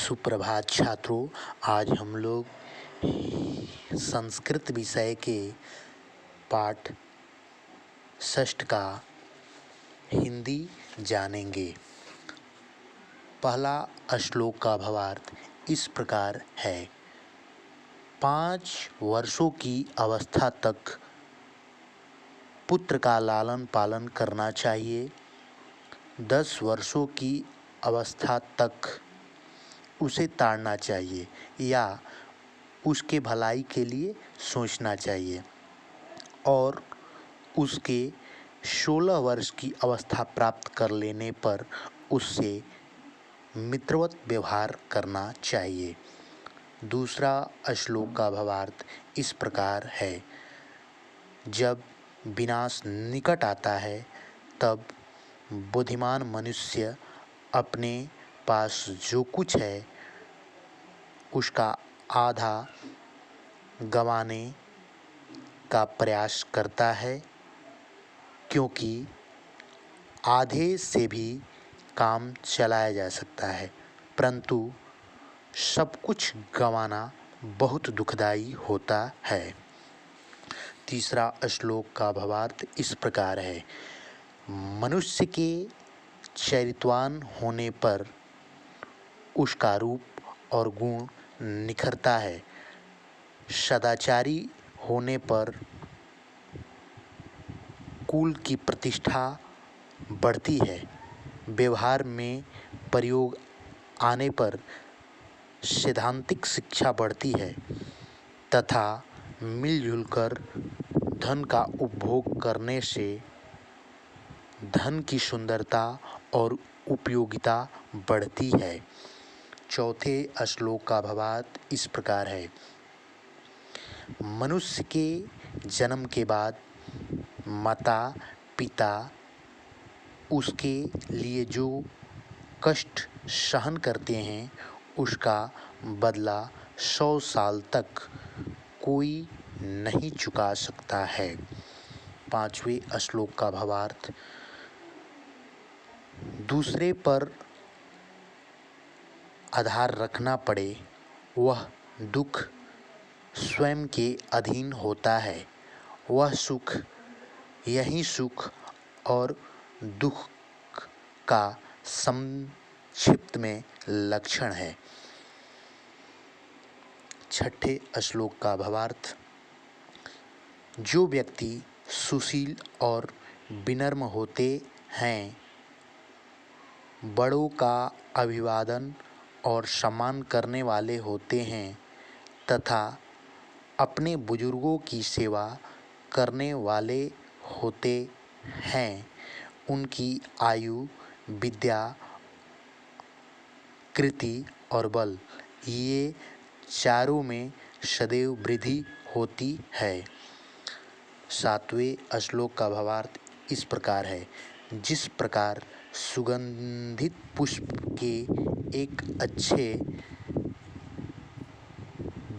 सुप्रभात छात्रों। आज हम लोग संस्कृत विषय के पाठ 6 का हिंदी जानेंगे। पहला श्लोक का भावार्थ इस प्रकार है। 5 वर्षों की अवस्था तक पुत्र का लालन पालन करना चाहिए। 10 वर्षों की अवस्था तक उसे ताड़ना चाहिए या उसके भलाई के लिए सोचना चाहिए और उसके 16 वर्ष की अवस्था प्राप्त कर लेने पर उससे मित्रवत व्यवहार करना चाहिए। दूसरा श्लोक का भावार्थ इस प्रकार है। जब विनाश निकट आता है तब बुद्धिमान मनुष्य अपने पास जो कुछ है उसका आधा गंवाने का प्रयास करता है, क्योंकि आधे से भी काम चलाया जा सकता है, परंतु सब कुछ गंवाना बहुत दुखदाई होता है। तीसरा श्लोक का भावार्थ इस प्रकार है। मनुष्य के चरित्रवान होने पर उसका रूप और गुण निखरता है। सदाचारी होने पर कुल की प्रतिष्ठा बढ़ती है। व्यवहार में प्रयोग आने पर सैद्धांतिक शिक्षा बढ़ती है तथा मिलजुल कर धन का उपभोग करने से धन की सुंदरता और उपयोगिता बढ़ती है। चौथे श्लोक का भावार्थ इस प्रकार है। मनुष्य के जन्म के बाद माता पिता उसके लिए जो कष्ट सहन करते हैं उसका बदला 100 साल तक कोई नहीं चुका सकता है। 5वें श्लोक का भावार्थ दूसरे पर आधार रखना पड़े वह दुख स्वयं के अधीन होता है। वह सुख यही सुख और दुख का संक्षिप्त में लक्षण है। 6ठे श्लोक का भावार्थ जो व्यक्ति सुशील और विनम्र होते हैं, बड़ों का अभिवादन और सम्मान करने वाले होते हैं तथा अपने बुजुर्गों की सेवा करने वाले होते हैं, उनकी आयु, विद्या, कीर्ति और बल ये चारों में सदैव वृद्धि होती है। 7वें श्लोक का भावार्थ इस प्रकार है। जिस प्रकार सुगंधित पुष्प के एक अच्छे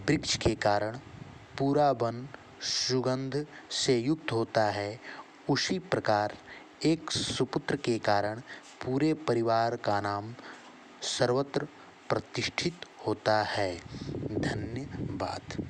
वृक्ष के कारण पूरा वन सुगंध से युक्त होता है, उसी प्रकार एक सुपुत्र के कारण पूरे परिवार का नाम सर्वत्र प्रतिष्ठित होता है। धन्यवाद।